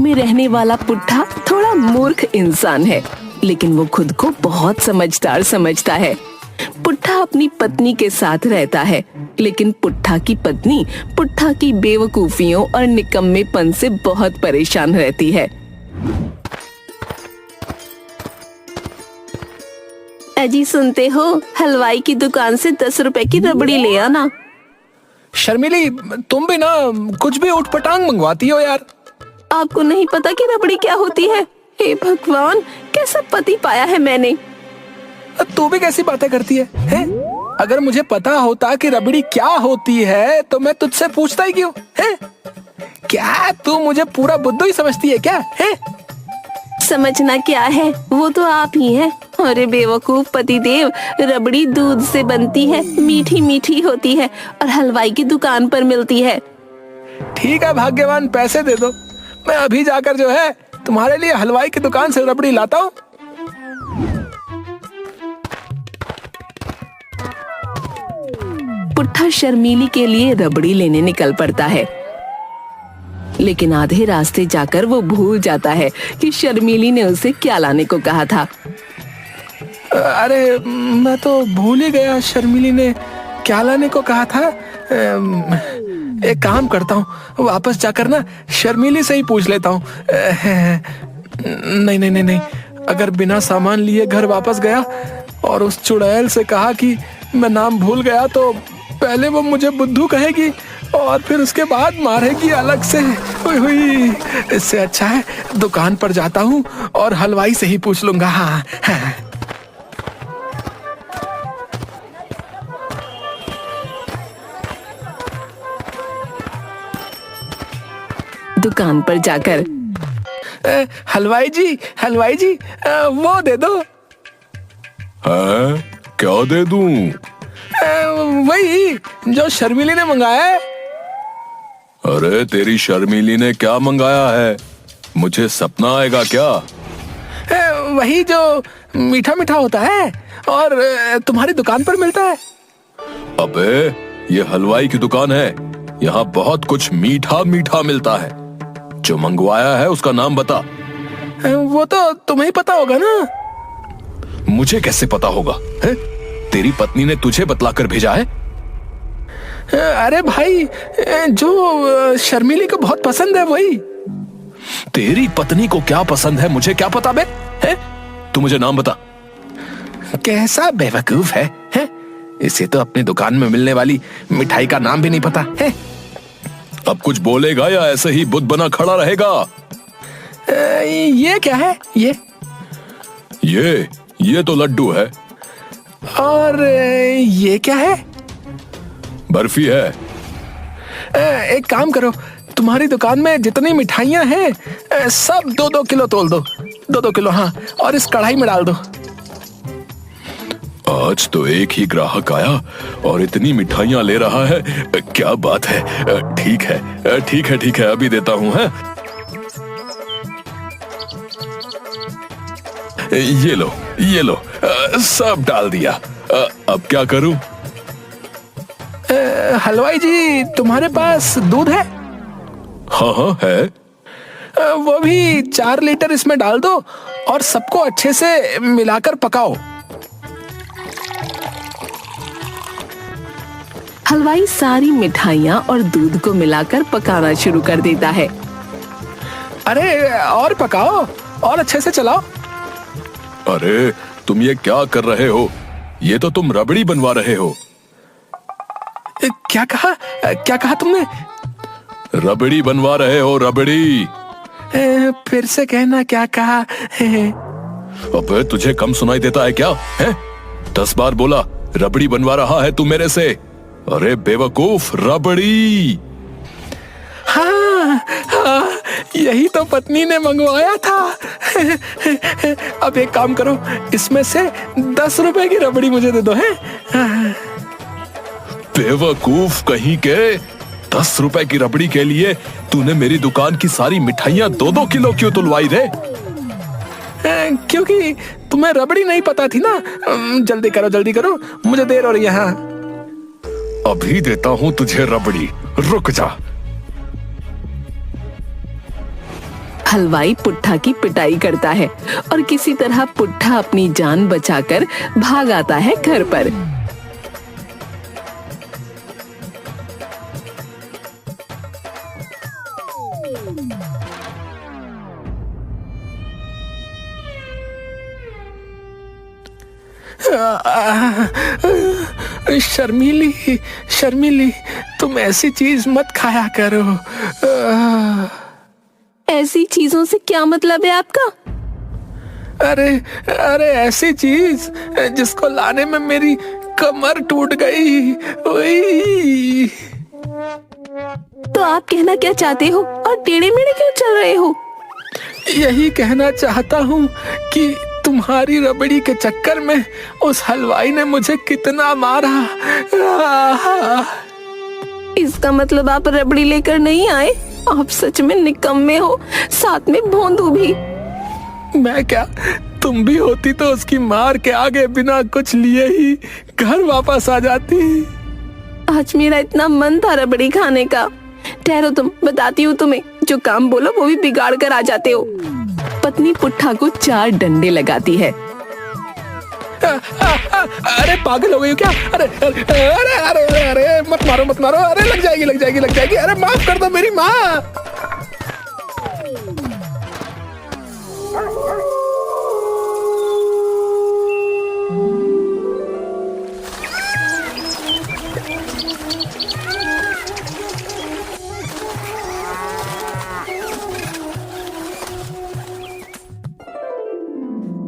में रहने वाला पुट्ठा थोड़ा मूर्ख इंसान है, लेकिन वो खुद को बहुत समझदार समझता है। पुट्ठा अपनी पत्नी के साथ रहता है, लेकिन पुट्ठा की पत्नी पुट्ठा की बेवकूफियों और निकम्मेपन से बहुत परेशान रहती है। अजी सुनते हो, हलवाई की दुकान से 10 रुपए की रबड़ी ले आना। शर्मिली, तुम भी ना कुछ भी उठपटांग मंगवाती हो यार। आपको नहीं पता कि रबड़ी क्या होती है? हे भगवान, कैसा पति पाया है मैंने। तू भी कैसी बातें करती है? अगर मुझे पता होता कि रबड़ी क्या होती है तो मैं तुझसे पूछता ही क्यों है? क्या तू मुझे पूरा बुद्धू ही समझती है क्या है? समझना क्या है, वो तो आप ही हैं। अरे बेवकूफ पतिदेव, रबड़ी दूध से बनती है, मीठी मीठी होती है और हलवाई की दुकान पर मिलती है। ठीक है भाग्यवान, पैसे दे दो, मैं अभी जाकर जो है तुम्हारे लिए हलवाई की दुकान से रबड़ी लाता हूँ। पुट्ठा शर्मीली के लिए रबड़ी लेने निकल पड़ता है, लेकिन आधे रास्ते जाकर वो भूल जाता है कि शर्मीली ने उसे क्या लाने को कहा था। अरे मैं तो भूल ही गया शर्मिली ने क्या लाने को कहा था। एक काम करता हूँ, वापस जाकर ना शर्मिली से ही पूछ लेता हूँ। नहीं नहीं नहीं नहीं, अगर बिना सामान लिए घर वापस गया और उस चुड़ैल से कहा कि मैं नाम भूल गया तो पहले वो मुझे बुद्धू कहेगी और फिर उसके बाद मारेगी अलग से। हुई इससे अच्छा है दुकान पर जाता हूँ और हलवाई से ही पूछ लूंगा। हाँ। दुकान पर जाकर हलवाई जी वो दे दो। है? क्या दे दूं? वही जो शर्मिली ने मंगाया है। अरे तेरी शर्मिली ने क्या मंगाया है? मुझे सपना आएगा क्या? वही जो मीठा मीठा होता है और तुम्हारी दुकान पर मिलता है। अबे ये हलवाई की दुकान है, यहाँ बहुत कुछ मीठा मीठा मिलता है। जो मंगवाया है उसका नाम बता। वो तो तुम्हें ही पता होगा ना। मुझे कैसे पता होगा है? तेरी पत्नी ने तुझे बतलाकर भेजा है। अरे भाई, जो शर्मिली को बहुत पसंद है वही। तेरी पत्नी को क्या पसंद है मुझे क्या पता बे? है? तू मुझे नाम बता। कैसा बेवकूफ है? इसे तो अपनी दुकान में मिलने वाली मिठाई का नाम भी नहीं पता है। अब कुछ बोलेगा या ऐसे ही बुद्ध बना खड़ा रहेगा? ये क्या है? ये तो लड्डू है। और ये क्या है? बर्फी है। एक काम करो, तुम्हारी दुकान में जितनी मिठाइयां हैं सब 2-2 किलो तोल दो। 2-2 किलो, हाँ, और इस कढ़ाई में डाल दो। आज तो एक ही ग्राहक आया और इतनी मिठाइयां ले रहा है, क्या बात है। ठीक है, अभी देता हूँ। है ये लो, सब डाल दिया। अब क्या करूं? हलवाई जी, तुम्हारे पास दूध है? हाँ है। वो भी 4 लीटर इसमें डाल दो और सबको अच्छे से मिलाकर पकाओ। हलवाई सारी मिठाइयाँ और दूध को मिलाकर पकाना शुरू कर देता है। अरे और पकाओ और अच्छे से चलाओ। अरे तुम ये क्या कर रहे हो? ये तो तुम रबड़ी बनवा रहे हो। क्या कहा तुमने? रबड़ी बनवा रहे हो, रबड़ी। फिर से कहना, क्या कहा? अबे तुझे कम सुनाई देता है क्या? है 10 बार बोला रबड़ी बनवा रहा है तू मेरे से। अरे बेवकूफ, रबड़ी। हाँ, यही तो पत्नी ने मंगवाया था। अब एक काम करो, इसमें से 10 रुपए की रबड़ी मुझे दे दो। है बेवकूफ कहीं के, 10 रुपए की रबड़ी के लिए तूने मेरी दुकान की सारी मिठाइयां 2-2 किलो क्यों तुलवाई रे? क्योंकि तुम्हें रबड़ी नहीं पता थी ना। जल्दी करो, मुझे देर हो रही है। अभी देता हूं तुझे रबड़ी, रुक जा। हलवाई पुट्ठा की पिटाई करता है और किसी तरह पुट्ठा अपनी जान बचाकर भाग आता है घर पर। शर्मीली, शर्मीली, तुम ऐसी चीज मत खाया करो। ऐसी चीजों से क्या मतलब है आपका? अरे अरे, ऐसी चीज जिसको लाने में मेरी कमर टूट गई। ओई। तो आप कहना क्या चाहते हो और टेढ़े मेढ़े क्यों चल रहे हो? यही कहना चाहता हूँ कि तुम्हारी रबड़ी के चक्कर में उस हलवाई ने मुझे कितना मारा। इसका मतलब आप रबड़ी लेकर नहीं आए? आप सच में निकम्मे हो, साथ में भोंदू भी। मैं क्या, तुम भी होती तो उसकी मार के आगे बिना कुछ लिए ही घर वापस आ जाती। आज मेरा इतना मन था रबड़ी खाने का। ठहरो, तुम बताती हूँ तुम्हें। जो काम बोलो वो भी बिगाड़ कर आ जाते हो। पत्नी पुट्ठा को 4 डंडे लगाती है। अरे पागल हो गई हो क्या? अरे अरे अरे अरे अरे, अरे मत मारो मत मारो। अरे लग जाएगी लग जाएगी लग जाएगी। अरे माफ कर दो मेरी माँ।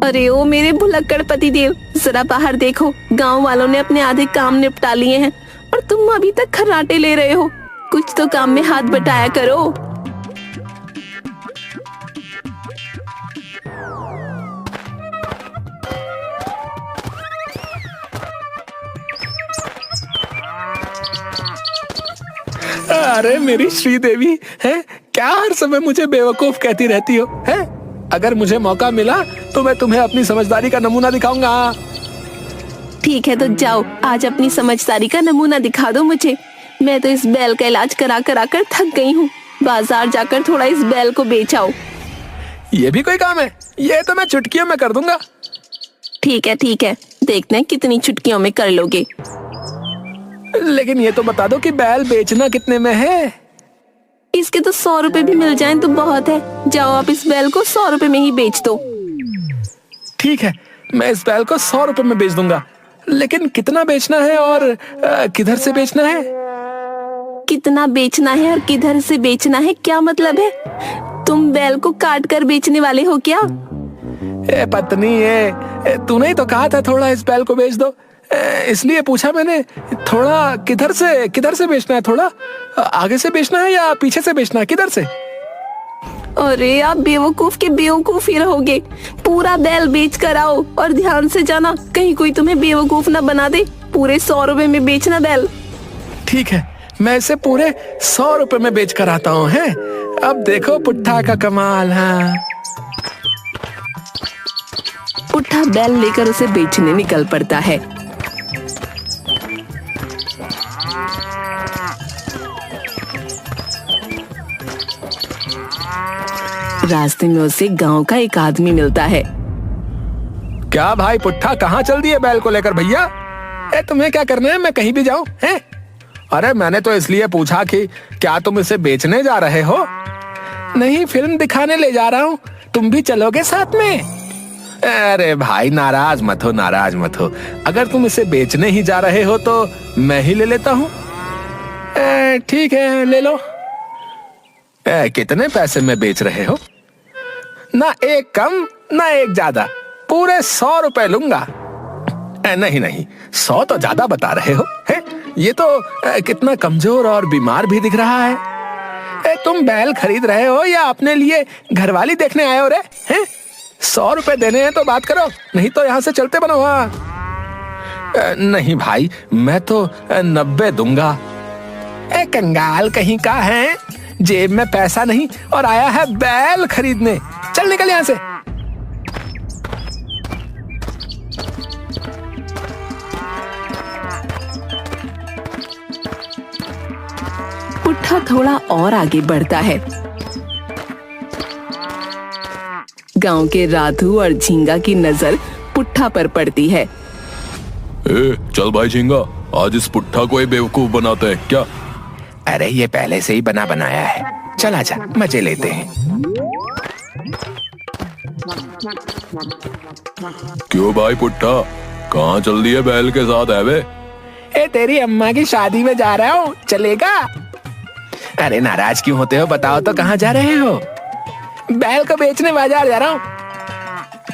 अरे ओ मेरे भुलक्कड़ पति देव, जरा बाहर देखो। गांव वालों ने अपने आधे काम निपटा लिए हैं और तुम अभी तक खर्राटे ले रहे हो। कुछ तो काम में हाथ बटाया करो। अरे मेरी श्रीदेवी है, क्या हर समय मुझे बेवकूफ कहती रहती हो? है, अगर मुझे मौका मिला तो मैं तुम्हें अपनी समझदारी का नमूना दिखाऊंगा। ठीक है, तो जाओ, आज अपनी समझदारी का नमूना दिखा दो मुझे। मैं तो इस बैल का इलाज करा करा कर थक गई हूँ। बाजार जाकर थोड़ा इस बैल को बेच आओ। ये भी कोई काम है? ये तो मैं चुटकियों में कर दूंगा। ठीक है, देखते हैं कितनी चुटकियों में कर लोगे। लेकिन ये तो बता दो कि बैल बेचना कितने में है? इसके तो 100 रुपए भी मिल जाएं तो बहुत है। जाओ, आप इस बैल को 100 रुपए में ही बेच दो। ठीक है, मैं इस बैल को 100 रुपए में बेच दूंगा। लेकिन कितना बेचना है और किधर से बेचना है? कितना बेचना है और किधर से बेचना है, क्या मतलब है? तुम बैल को काट कर बेचने वाले हो क्या? ए पत्नी, तूने ही तो कहा था थोड़ा इस बैल को बेच दो, इसलिए पूछा मैंने। थोड़ा किधर से बेचना है? थोड़ा आगे से बेचना है या पीछे से बेचना है? किधर से? अरे आप बेवकूफ के बेवकूफ ही रहोगे। पूरा बैल बेच कर आओ और ध्यान से जाना, कहीं कोई तुम्हें बेवकूफ ना बना दे। पूरे 100 रुपए में बेचना बैल। ठीक है, मैं इसे पूरे 100 रुपए में बेच कर आता हूँ। है, अब देखो पुट्ठा का कमाल। हाँ, पुट्ठा बैल लेकर उसे बेचने निकल पड़ता है। रास्ते में उसे गांव का एक आदमी मिलता है। क्या भाई पुट्ठा, कहाँ चल दिए बैल को लेकर? भैया, तुम्हें क्या करना है? मैं कहीं भी जाऊं? हैं? अरे मैंने तो इसलिए पूछा कि क्या तुम इसे बेचने जा रहे हो? नहीं, फिल्म दिखाने ले जा रहा हूँ। तुम भी चलोगे साथ में? अरे भाई, नाराज मत हो। अगर तुम इसे बेचने ही जा रहे हो तो मैं ही ले लेता हूँ। ठीक है, ले लो। कितने पैसे में बेच रहे हो? ना एक कम ना एक ज्यादा, पूरे 100 रुपए लूंगा। नहीं, 100 तो ज्यादा बता रहे हो। है, ये तो कितना कमजोर और बीमार भी दिख रहा है। तुम बैल खरीद रहे हो या अपने लिए घरवाली देखने आए हो रे? हैं? 100 रुपए देने हैं तो बात करो, नहीं तो यहाँ से चलते बनो। नहीं भाई, मैं तो 90 दूंगा। कंगाल कहीं का है, जेब में पैसा नहीं और आया है बैल खरीदने। चल निकल यहाँ से। पुट्ठा थोड़ा और आगे बढ़ता है। गांव के राधू और झींगा की नजर पुट्ठा पर पड़ती है। चल भाई झींगा, आज इस पुट्ठा को ही बेवकूफ बनाते हैं क्या? अरे ये पहले से ही बना बनाया है, चल आजा मजे लेते हैं। क्यों भाई पुट्ठा, कहाँ चल दिए बैल के साथ है वे? तेरी अम्मा की शादी में जा रहा हूँ, चलेगा? अरे नाराज क्यों होते हो, बताओ तो कहाँ जा रहे हो? बैल को बेचने बाजार जा रहा हूँ।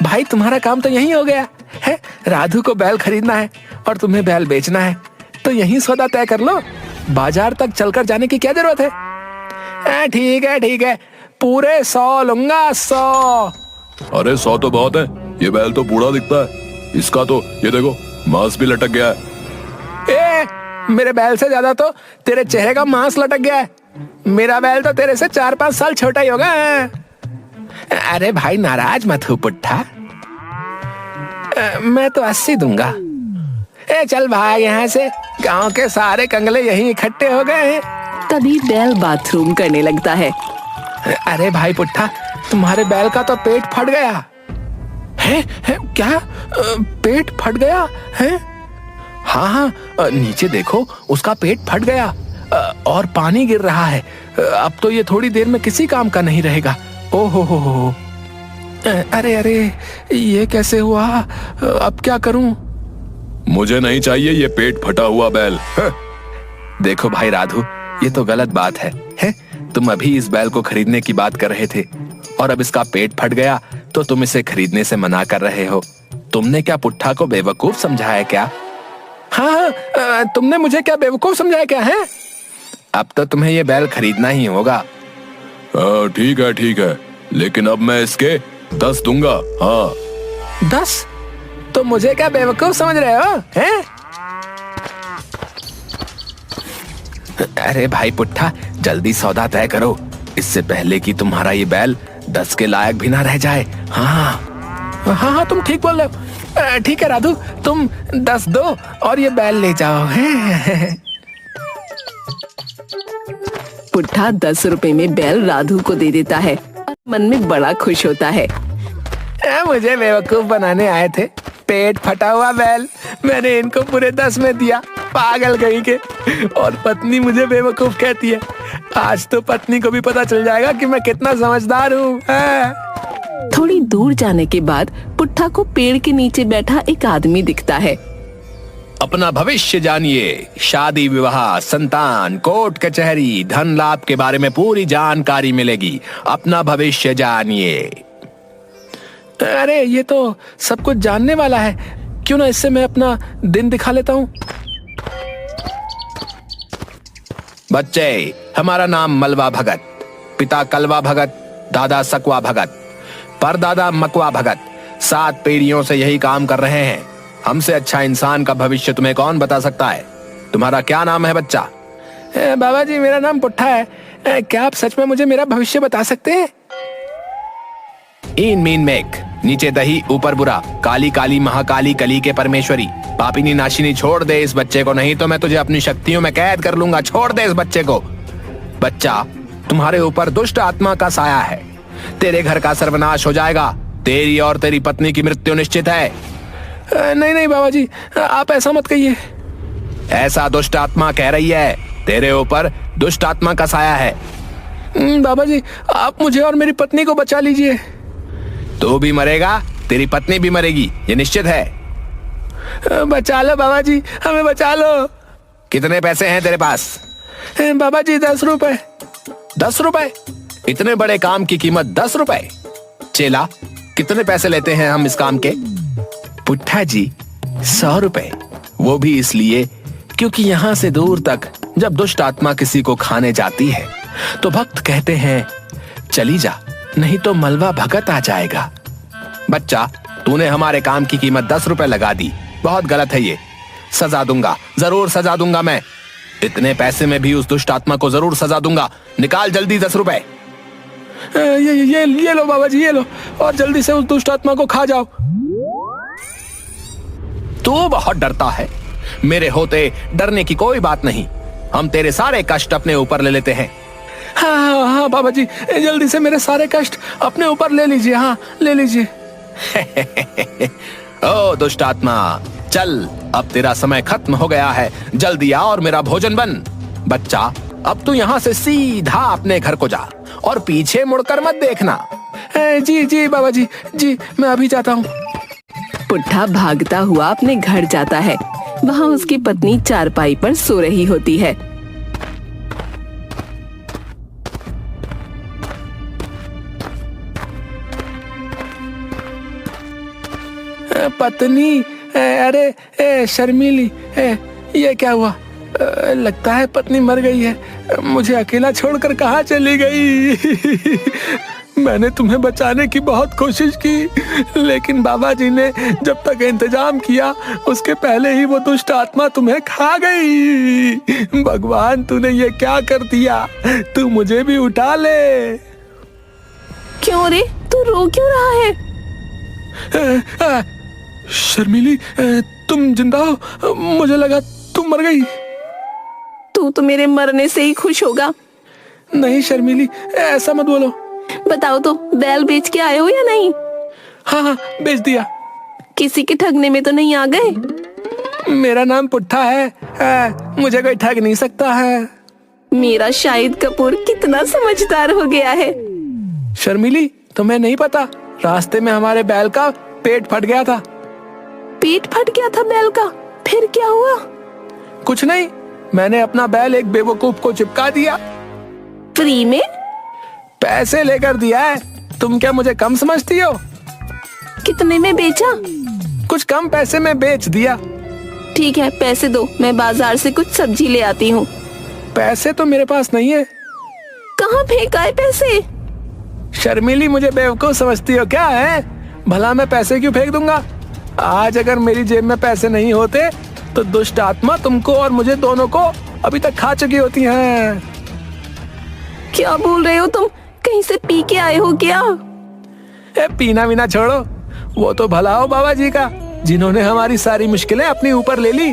भाई तुम्हारा काम तो यही हो गया है, राधू को बैल खरीदना है और तुम्हें बैल बेचना है, तो यही सौदा तय कर लो। बाजार तक चलकर जाने की क्या जरूरत है? ठीक है, पूरे 100 लूंगा, 100। अरे 100 तो बहुत है, ये बैल तो बूढ़ा दिखता है, इसका तो ये देखो मांस भी लटक गया है। मेरे बैल से ज्यादा तो तेरे चेहरे का मांस लटक गया है। मेरा बैल तो तेरे से 4-5 साल छोटा ही होगा। अरे भाई नाराज मत हो पुट्ठा, मैं तो 80 दूंगा। चल भाग यहाँ से, गांव के सारे कंगले यहीं इकट्ठे हो गए हैं। तभी बैल बाथरूम करने लगता है। अरे भाई पुट्ठा, तुम्हारे बैल का तो पेट फट गया है? क्या पेट फट गया है? हाँ, नीचे देखो, उसका पेट फट गया और पानी गिर रहा है। अब तो ये थोड़ी देर में किसी काम का नहीं रहेगा। ओहो हो। अरे ये कैसे हुआ? अब क्या करूं? मुझे नहीं चाहिए ये पेट फटा हुआ बैल। देखो भाई राधू, ये तो गलत बात है? तुम अभी इस बैल को खरीदने की बात कर रहे थे और अब इसका पेट फट गया तो तुम इसे खरीदने से मना कर रहे हो। तुमने क्या पुट्ठा को बेवकूफ समझा है क्या? हाँ, तुमने मुझे क्या बेवकूफ समझा क्या है? अब तो तुम्हें ये बैल खरीदना ही होगा। ठीक है, लेकिन अब मैं इसके 10 दूंगा। हाँ 10? तो मुझे क्या बेवकूफ समझ रहे हो हैं? अरे भाई पुट्ठा, जल्दी सौदा तय करो, इससे पहले कि तुम्हारा ये बैल 10 के लायक भी ना रह जाए। हाँ, तुम ठीक बोल रहे हो। ठीक है राधू, तुम 10 दो और ये बैल ले जाओ। पुट्ठा 10 रुपए में बैल राधू को दे देता है और मन में बड़ा खुश होता है। मुझे बेवकूफ बनाने आए थे, पेट फटा हुआ बैल मैंने इनको पूरे 10 में दिया, पागल कहीं के। और पत्नी मुझे बेवकूफ कहती है। आज तो पत्नी को भी पता चल जाएगा कि मैं कितना समझदार हूँ। थोड़ी दूर जाने के बाद पुट्ठा को पेड़ के नीचे बैठा एक आदमी दिखता है। अपना भविष्य जानिए, शादी विवाह, संतान, कोर्ट कचहरी, धन लाभ के बारे में पूरी जानकारी मिलेगी। अपना भविष्य जानिए। अरे ये तो सब कुछ जानने वाला है, क्यों ना इससे मैं अपना दिन दिखा लेता हूँ। बच्चे, हमारा नाम मलवा भगत, पिता कलवा भगत, दादा सकवा भगत, परदादा मकवा भगत। 7 पीढ़ियों से यही काम कर रहे हैं। हमसे अच्छा इंसान का भविष्य तुम्हें कौन बता सकता है? तुम्हारा क्या नाम है बच्चा? बाबा जी, मेरा नाम पुट्ठा है। क्या आप सच में मुझे मेरा भविष्य बता सकते हैं? ईन मीन मेक, नीचे दही ऊपर बुरा, काली काली महाकाली कली के परमेश्वरी, पापिनी नाशिनी, छोड़ दे इस बच्चे को, नहीं तो मैं तुझे अपनी शक्तियों में कैद कर लूंगा। छोड़ दे इस बच्चे को। बच्चा, तुम्हारे ऊपर दुष्ट आत्मा का साया है, तेरे घर का सर्वनाश हो जाएगा। तेरी और तेरी पत्नी की मृत्यु निश्चित है। नहीं बाबा जी, आप ऐसा मत कहिए। ऐसा दुष्ट आत्मा कह रही है, तेरे ऊपर दुष्ट आत्मा का साया है। बाबा जी, आप मुझे और मेरी पत्नी को बचा लीजिए। तू भी मरेगा, तेरी पत्नी भी मरेगी, ये निश्चित है। बचा लो बाबा जी, हमें बचा लो। कितने पैसे हैं तेरे पास? बाबा जी 10 रुपए। 10 रुपए? इतने बड़े काम की कीमत 10 रुपए? चेला, कितने पैसे लेते हैं हम इस काम के? पुट्ठा जी 100 रुपए, वो भी इसलिए क्योंकि यहाँ से दूर तक जब दुष्ट आत्मा किसी को खाने जाती है तो भक्त कहते हैं चली जा, नहीं तो मलवा भगत आ जाएगा। बच्चा, तूने हमारे काम की कीमत 10 रुपए लगा दी, बहुत गलत है ये। सजा दूंगा, जरूर सजा दूंगा मैं। इतने पैसे में भी उस दुष्ट आत्मा को जरूर सजा दूंगा। निकाल जल्दी 10 रुपए। ये लो बाबा जी, ये लो, और जल्दी से उस दुष्ट आत्मा को खा जाओ। तू बहुत डरता है, मेरे होते डरने की कोई बात नहीं। हम तेरे सारे कष्ट अपने ऊपर ले लेते हैं। हाँ हाँ हाँ बाबा जी, जल्दी से मेरे सारे कष्ट अपने ऊपर ले लीजिए। हाँ ले लीजिए। ओ दुष्ट आत्मा, चल अब तेरा समय खत्म हो गया है, जल्दी आ और मेरा भोजन बन। बच्चा, अब तू यहाँ से सीधा अपने घर को जा और पीछे मुड़कर मत देखना। जी जी बाबा जी, जी मैं अभी जाता हूँ। पुट्ठा भागता हुआ अपने घर जाता है। वहाँ उसकी पत्नी चारपाई पर सो रही होती है। पत्नी, अरे शर्मीली, ये क्या हुआ? लगता है पत्नी मर गई है। मुझे अकेला छोड़कर कहाँ चली गई? मैंने तुम्हें बचाने की बहुत कोशिश की, लेकिन बाबा जी ने जब तक इंतजाम किया उसके पहले ही वो दुष्ट आत्मा तुम्हें खा गई। भगवान, तूने ये क्या कर दिया? तू मुझे भी उठा ले। क्यों रे, तू रो क्यों रहा है? शर्मिली, तुम जिंदा हो? मुझे लगा तुम मर गई। तू तो मेरे मरने से ही खुश होगा। नहीं शर्मिली, ऐसा मत बोलो। बताओ तो, बैल बेच के आए हो या नहीं? हाँ हाँ, बेच दिया। किसी के ठगने में तो नहीं आ गए? मेरा नाम पुट्ठा है, मुझे कोई ठग नहीं सकता है। मेरा शाहिद कपूर कितना समझदार हो गया है। शर्मिली, तुम्हें नहीं पता, रास्ते में हमारे बैल का पेट फट गया था। पेट फट गया था बैल का? फिर क्या हुआ? कुछ नहीं, मैंने अपना बैल एक बेवकूफ को चिपका दिया। फ्री में? पैसे लेकर दिया है। तुम क्या मुझे कम समझती हो? कितने में बेचा? कुछ कम पैसे में बेच दिया। ठीक है, पैसे दो, मैं बाजार से कुछ सब्जी ले आती हूँ। पैसे तो मेरे पास नहीं है। कहाँ फेंका है पैसे? शर्मिली, मुझे बेवकूफ समझती हो क्या है? भला मैं पैसे क्यों फेंक दूंगा? आज अगर मेरी जेब में पैसे नहीं होते तो दुष्ट आत्मा तुमको और मुझे दोनों को अभी तक खा चुकी होती हैं। क्या बोल रहे हो तुम? कहीं से पी के आए हो क्या? पीना वीना छोड़ो, वो तो भला हो बाबा जी का, जिन्होंने हमारी सारी मुश्किलें अपने ऊपर ले ली।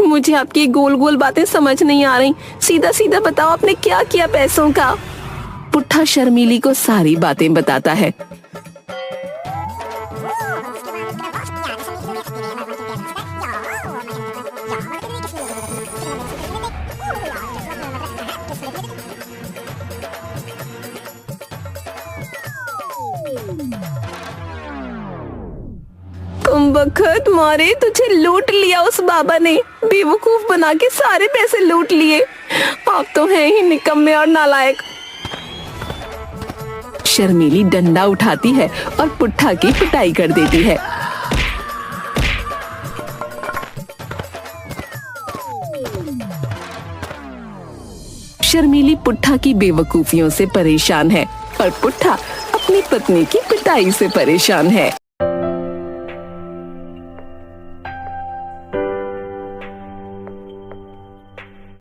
मुझे आपकी गोल गोल बातें समझ नहीं आ रही। सीधा सीधा बताओ, आपने क्या किया पैसों का? पुट्ठा शर्मिली को सारी बातें बताता है। तुम बखत मारे, तुझे लूट लिया उस बाबा ने। बेवकूफ बना के सारे पैसे लूट लिए। आप तो हैं ही निकम्मे और नालायक। शर्मिली डंडा उठाती है और पुट्ठा की पिटाई कर देती है। शर्मिली पुट्ठा की बेवकूफियों से परेशान है और पुट्ठा अपनी पत्नी की पिटाई से परेशान है।